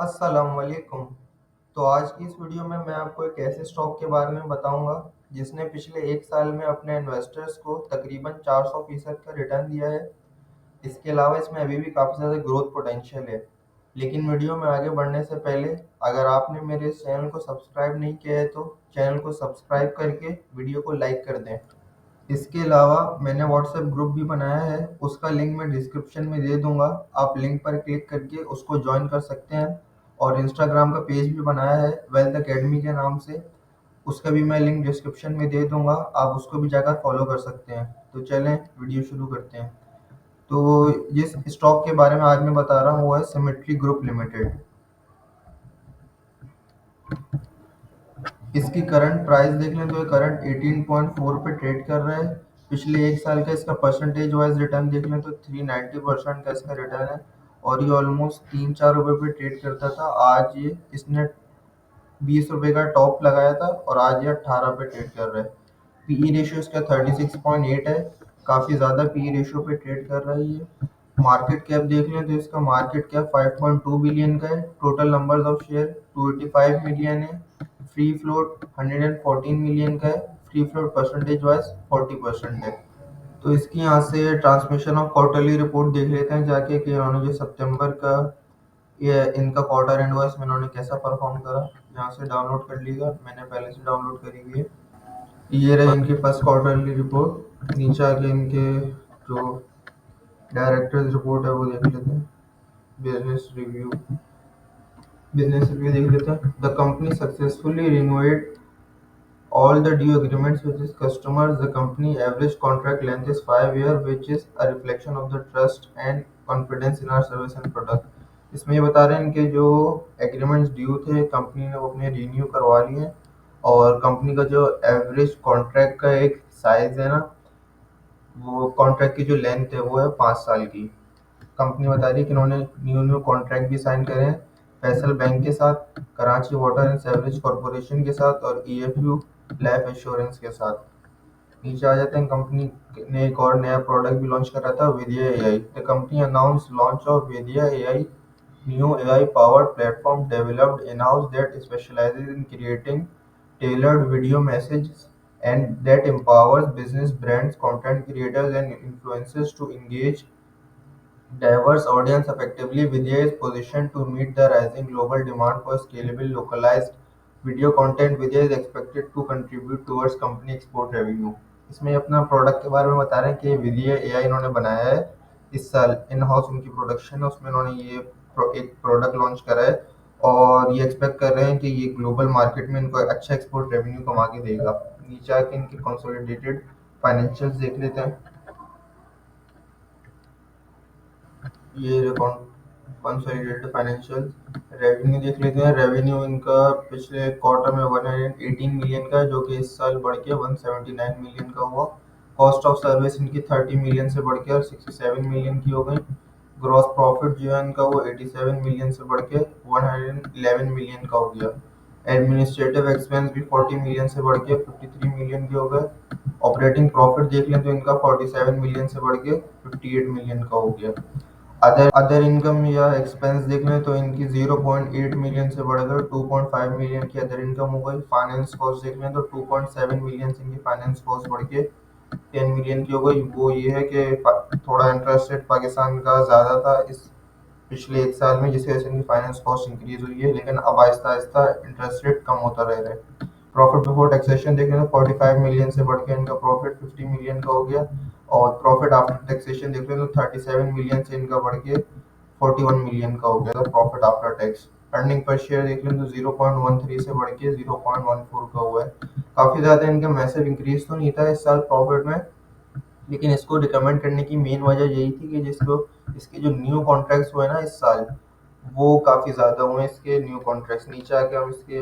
अस्सलाम वालेकुम। तो आज की इस वीडियो में मैं आपको एक ऐसे स्टॉक के बारे में बताऊंगा जिसने पिछले एक साल में अपने इन्वेस्टर्स को तकरीबन 400% का रिटर्न दिया है। इसके अलावा इसमें अभी भी काफ़ी ज़्यादा ग्रोथ पोटेंशियल है। लेकिन वीडियो में आगे बढ़ने से पहले अगर आपने मेरे इस चैनल को सब्सक्राइब नहीं किया है तो चैनल को सब्सक्राइब करके वीडियो को लाइक कर दें। इसके अलावा मैंने व्हाट्सएप ग्रुप भी बनाया है, उसका लिंक मैं डिस्क्रिप्शन में दे दूंगा। आप लिंक पर क्लिक करके उसको ज्वाइन कर सकते हैं। और इंस्टाग्राम का पेज भी बनाया है वेल्थ एकेडमी के नाम से, उसका भी मैं लिंक डिस्क्रिप्शन में दे दूंगा, आप उसको भी जाकर फॉलो कर सकते हैं। तो चलें वीडियो शुरू करते हैं। तो जिस स्टॉक के बारे में आज मैं बता रहा हूँ वो है सिमेट्री ग्रुप लिमिटेड। इसकी करंट प्राइस देख लें तो ये करंट 18.4 पे ट्रेड कर रहा है। पिछले एक साल का इसका परसेंटेज वाइज रिटर्न देख लें तो 390% का इसका रिटर्न है। और ये ऑलमोस्ट 3-4 रुपये पे ट्रेड करता था। आज ये इसने 20 रुपये का टॉप लगाया था और आज ये 18 पे ट्रेड कर रहा है। पीई रेशियो इसका 36.8 है। काफ़ी ज़्यादा पीई रेशियो पे ट्रेड कर रहा है ये। मार्केट कैप देख लें तो इसका मार्केट कैप 5.2 बिलियन का है। Total numbers of share 285 million है। फ्री फ्लोट 114 मिलियन का है। फ्री फ्लोट परसेंटेज वाइज 40% है। तो इसकी यहाँ से ट्रांसमिशन ऑफ क्वार्टरली रिपोर्ट देख लेते हैं जाके कि इन्होंने जो सितंबर का ये इनका क्वार्टर एंड हुआ इसमें इन्होंने कैसा परफॉर्म करा। यहाँ से डाउनलोड कर लीजिएगा, मैंने पहले से डाउनलोड करी हुई है। ये रहे इनकी फर्स्ट क्वार्टरली रिपोर्ट। नीचे आके इनके जो डायरेक्टर्स रिपोर्ट है वो देख लेते हैं। बिजनेस रिव्यू बिजनेस रिव्यू देख लेते हैं। The company successfully renewed all the due agreements with its customers. The company average contract length is 5 years, which is a reflection of the trust and confidence in our service and product. इसमें ये बता रहे हैं इनके जो agreements due थे company ने वो अपने रिन्यू करवा लिए हैं। और कंपनी का जो एवरेज कॉन्ट्रैक्ट का एक साइज है ना, वो कॉन्ट्रैक्ट की जो लेंथ है वो है 5 साल की। कंपनी बता रही है कि इन्होंने न्यू न्यू कॉन्ट्रैक्ट भी साइन करे हैं फैसल बैंक के साथ, Karachi water and sewerage corporation के साथ और ईएफयू लाइफ इंश्योरेंस के साथ। नीचे आ जाते हैं। कंपनी ने एक और नया प्रोडक्ट भी लॉन्च करा था, Vidiya AI. The company announce launch of Vidiya AI, new AI powered platform developed in house that specialises in creating tailored video messages and that empowers business brands, content creators and influencers to engage diverse audience effectively. Vidya is positioned to meet the rising global demand for scalable, localized video content. Vidya is expected to contribute towards company export revenue. इसमें अपना product के बारे में बता रहे हैं कि विदिया AI इन्होंने बनाया है। इस साल इन हाउस उनकी प्रोडक्शन है, उसमें इन्होंने ये एक प्रोडक्ट लॉन्च करा है। और ये एक्सपेक्ट कर रहे हैं कि ये ग्लोबल मार्केट में इनको अच्छा एक्सपोर्ट रेवेन्यू कमा के देगा। नीचे आके इनके कंसोलिडेटेड फाइनेंशियल्स देख लेते हैं। ये कंसोलिडेटेड फाइनेंशियल रेवेन्यू देख लेते हैं। रेवेन्यू इनका पिछले क्वार्टर में 118 मिलियन का है, जो कि इस साल बढ़ के 179 मिलियन का हुआ। कॉस्ट ऑफ सर्विस इनकी 30 मिलियन से बढ़ के 67 मिलियन की हो गई। ग्रॉस प्रॉफिट जो है इनका वो 87 मिलियन से बढ़ के 111 मिलियन का हो गया। एडमिनिस्ट्रेटिव एक्सपेंस भी 40 मिलियन से बढ़ के 53 मिलियन के हो गए। ऑपरेटिंग प्रॉफिट देख लें तो इनका 47 मिलियन से बढ़ के 58 मिलियन का हो गया। अदर इनकम या एक्सपेंस देख लें तो इनकी 0.8 मिलियन से बढ़कर 2.5 मिलियन की अदर इनकम हो गई। फाइनेंस कॉस्ट देख लें तो 2.7 मिलियन से इनकी फाइनेंस कॉस्ट बढ़ के 10 मिलियन की हो गई। वो ये है कि थोड़ा इंटरेस्ट रेट पाकिस्तान का ज़्यादा था इस पिछले एक साल में, जिसकी वजह से इनकी फाइनेंस कॉस्ट इंक्रीज हुई है, लेकिन अब आहिस्ता आहिस्ता इंटरेस्ट रेट कम होता रह रहा है। प्रॉफिट बिफोर टैक्सेशन देखें तो 45 मिलियन से बढ़ के इनका प्रॉफिट 50 मिलियन का हो गया। और प्रॉफिट आफ्टर टैक्सेशन देख लें तो 37 मिलियन से इनका बढ़ के 41 मिलियन का हो गया था profit after tax. Earning per share देख लें तो 0.13 से बढ़ के 0.14 का हुआ है। काफ़ी ज़्यादा इनका मैसिव इंक्रीज तो नहीं था इस साल प्रॉफिट में, लेकिन इसको रिकमेंड करने की मेन वजह यही थी कि जिसको इसके जो न्यू कॉन्ट्रैक्ट्स हुए ना इस साल, वो काफ़ी ज़्यादा हुए इसके न्यू कॉन्ट्रैक्ट्स। नीचे आके हम इसके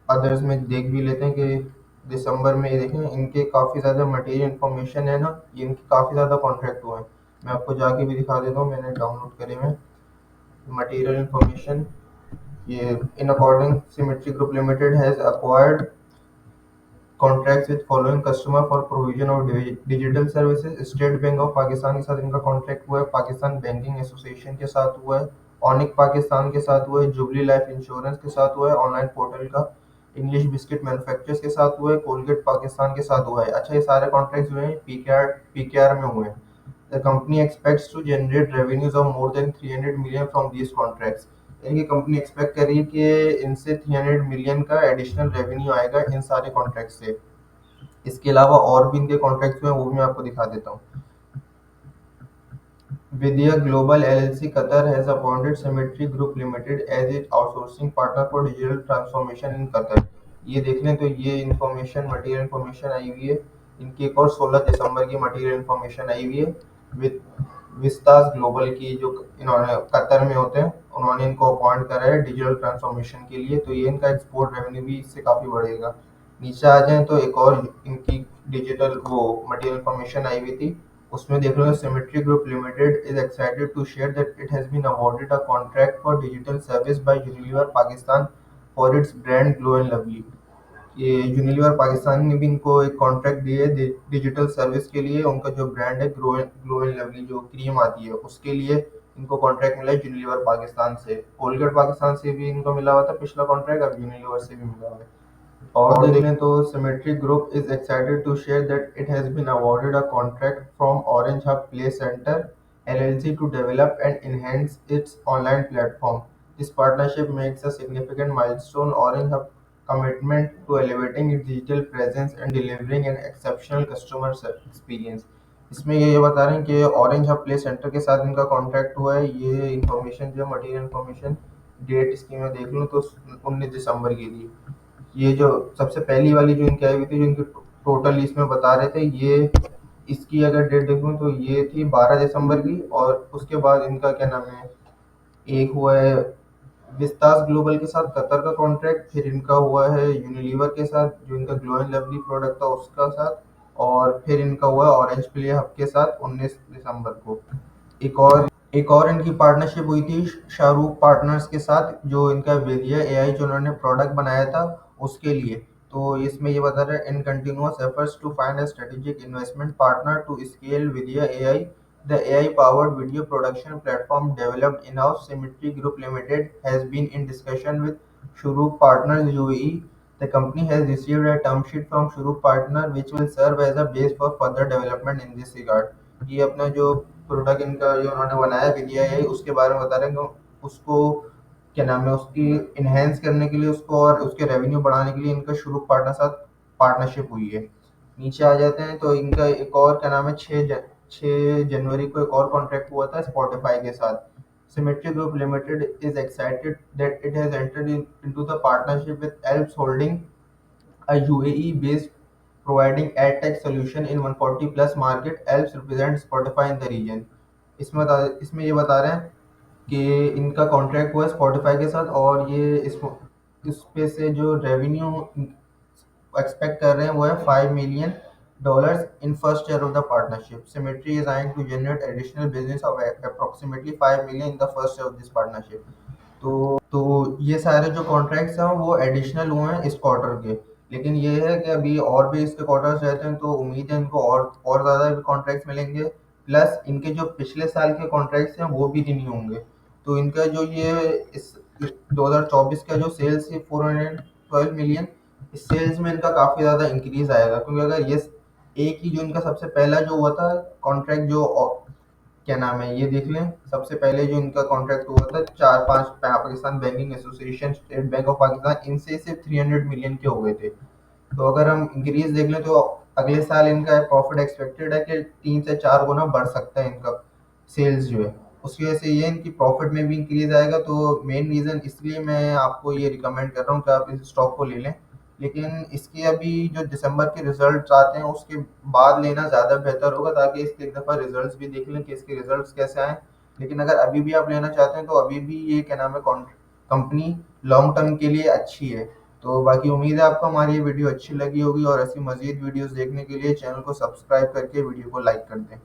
अदर्स में देख भी लेते हैं कि दिसंबर में ये देखें इनके काफ़ी ज़्यादा मटेरियल इन्फॉर्मेशन है ना, ये इनके काफ़ी ज़्यादा कॉन्ट्रैक्ट हुए हैं। मैं आपको जाके भी दिखा देता हूँ, मैंने डाउनलोड करे हुए मटेरियल इन्फॉर्मेशन। ये in according symmetry group limited has acquired contracts with following customer for provision of digital services. State bank of Pakistan के साथ इनका कॉन्ट्रैक्ट हुआ है, पाकिस्तान बैंकिंग एसोसिएशन के साथ हुआ है, ऑनिक पाकिस्तान के साथ हुआ है, जुबली लाइफ इंश्योरेंस के साथ हुआ है, ऑनलाइन पोर्टल का इंग्लिश बिस्किट मैन्युफैक्चरर्स के साथ हुआ है, कोलगेट पाकिस्तान के साथ हुआ है। अच्छा, ये सारे कॉन्ट्रैक्ट्स जो हैं पीकेआर में हुए हैं। The company expects to generate revenues of more than 300 million from these contracts. यानी कि कंपनी एक्सपेक्ट कर रही है कि इनसे 300 मिलियन का एडिशनल रेवेन्यू आएगा इन सारे कॉन्ट्रैक्ट से। इसके अलावा और भी इनके कॉन्ट्रैक्ट्स हैं, वो भी मैं आपको दिखा देता हूँ। Vidya Global LLC Qatar has appointed Symmetry Group Limited as its outsourcing partner for digital transformation in Qatar। ये देख लें तो ये इंफॉर्मेशन मटेरियल इंफॉर्मेशन आई हुई है। इनकी एक और 16 दिसंबर की मटेरियल इंफॉर्मेशन आई हुई है विद विस्तास ग्लोबल की, जो इन्होंने कतर में होते हैं, उन्होंने इनको अपॉइंट करा है डिजिटल ट्रांसफॉर्मेशन के लिए। तो ये इनका एक्सपोर्ट रेवेन्यू भी इससे काफ़ी बढ़ेगा। नीचे आ जाएं तो एक और इनकी डिजिटल वो मटेरियल इंफॉर्मेशन आई हुई थी, उसमें देख लो symmetry group limited is excited to share that it has been awarded a contract for digital service by Unilever Pakistan for its brand Glow and Lovely. ये यूनिलीवर पाकिस्तान ने भी इनको एक कॉन्ट्रैक्ट दिए है डिजिटल सर्विस के लिए। उनका जो ब्रांड है ग्लो एंड लवली, जो क्रीम आती है, उसके लिए इनको कॉन्ट्रैक्ट मिला है यूनिलीवर पाकिस्तान से। कोलगेट पाकिस्तान से भी इनको मिला हुआ था पिछला कॉन्ट्रैक्ट, अब यूनिलीवर से भी मिला हुआ है। और देख लें तो Symmetry Group is excited to share that it has been awarded a contract from Orange Hub Play Center LLC to develop and enhance its online platform. This partnership makes a significant milestone Orange Hub commitment to elevating its digital presence and delivering an exceptional customer experience। इसमें ये बता रहे हैं कि orange hub play centre के साथ इनका contract हुआ है। ये इन्फॉर्मेशन जो मटेरियल इन्फॉर्मेशन डेट इसकी मैं देख लूँ तो 19 दिसंबर की थी। ये जो सबसे पहली वाली जो इनकी आई हुई थी, जो इनकी टोटल इसमें बता रहे थे, ये इसकी अगर डेट देखूं तो ये थी 12 दिसंबर की। और उसके बाद इनका क्या नाम है, एक हुआ है विस्तास ग्लोबल के साथ कतर का कॉन्ट्रैक्ट, फिर इनका हुआ है यूनिलीवर के साथ जो इनका ग्लो एंड लवली प्रोडक्ट था उसका साथ, और फिर इनका हुआ ऑरेंज प्ले हब के साथ 19 दिसंबर को। एक और इनकी पार्टनरशिप हुई थी शाहरुख पार्टनर्स के साथ, जो इनका विजय एआई जो उन्होंने प्रोडक्ट बनाया था उसके लिए। तो इसमें ये बता रहे हैं in continuous efforts to find a strategic investment partner to scale Vijay AI, the AI powered video production platform developed in house Symmetry group limited has been in discussion with Shuruk Partners UAE। The company has received a term sheet from Shuruk Partner which will serve as a base for further development in this regard। ये अपना जो product इनका जो उन्होंने बनाया विदिया है उसके बारे में बता रहे हैं कि उसको क्या नाम है, उसकी इन्हेंस करने के लिए, उसको और उसके रेवेन्यू बढ़ाने के लिए इनका शुरू पार्टनर साथ पार्टनरशिप हुई है। नीचे आ जाते हैं तो इनका एक और क्या नाम है 6 जनवरी को एक और कॉन्ट्रैक्ट हुआ था स्पॉटिफाई के साथ। Symmetry Group Limited is excited that it has entered into the partnership with Alps Holding, a UAE-based providing ad tech solution in 140 plus market। Alps represents Spotify in the region। इसमें ये बता रहे हैं कि इनका contract हुआ है Spotify के साथ, और ये इस पे से जो रेवेन्यू एक्सपेक्ट कर रहे हैं वो है $5 million in first year of the partnership। Symmetry is eyeing to generate additional business of approximately 5 million in the first year of this partnership। तो ये सारे जो कॉन्ट्रैक्ट्स हैं वो एडिशनल हुए हैं इस क्वार्टर के। लेकिन ये है कि अभी और भी इसके क्वार्टर्स रहते हैं, तो उम्मीद है इनको और ज़्यादा भी कॉन्ट्रैक्ट्स मिलेंगे। प्लस इनके जो पिछले साल के कॉन्ट्रैक्ट्स हैं वो भी रिन्यू होंगे। तो इनका जो ये इस 2024 का जो सेल्स है 412 मिलियन, इस सेल्स में इनका काफ़ी ज़्यादा इंक्रीज आएगा, क्योंकि अगर ये एक ही जो इनका सबसे पहला जो हुआ था कॉन्ट्रैक्ट, जो क्या नाम है ये देख लें, सबसे पहले जो इनका कॉन्ट्रैक्ट हुआ था 4-5 Pakistan banking association, state bank of Pakistan, इनसे सिर्फ 300 मिलियन के हो गए थे। तो अगर हम इंक्रीज देख लें तो अगले साल इनका प्रॉफिट एक्सपेक्टेड है कि 3 से 4 गुना बढ़ सकता है इनका सेल्स जो है। उसकी वजह से ये इनकी प्रॉफिट में भी इंक्रीज आएगा। तो मेन रीज़न इसलिए मैं आपको ये रिकमेंड कर रहा हूँ कि आप इस स्टॉक को ले लें। लेकिन इसके अभी जो दिसंबर के रिजल्ट्स आते हैं उसके बाद लेना ज़्यादा बेहतर होगा, ताकि इसके एक दफ़ा रिजल्ट्स भी देख लें कि इसके रिजल्ट्स कैसे आए। लेकिन अगर अभी भी आप लेना चाहते हैं तो अभी भी ये क्या नाम है कंपनी लॉन्ग टर्म के लिए अच्छी है। तो बाकी उम्मीद है आपको हमारी ये वीडियो अच्छी लगी होगी, और ऐसी मज़ीद वीडियोस देखने के लिए चैनल को सब्सक्राइब करके वीडियो को लाइक कर दें।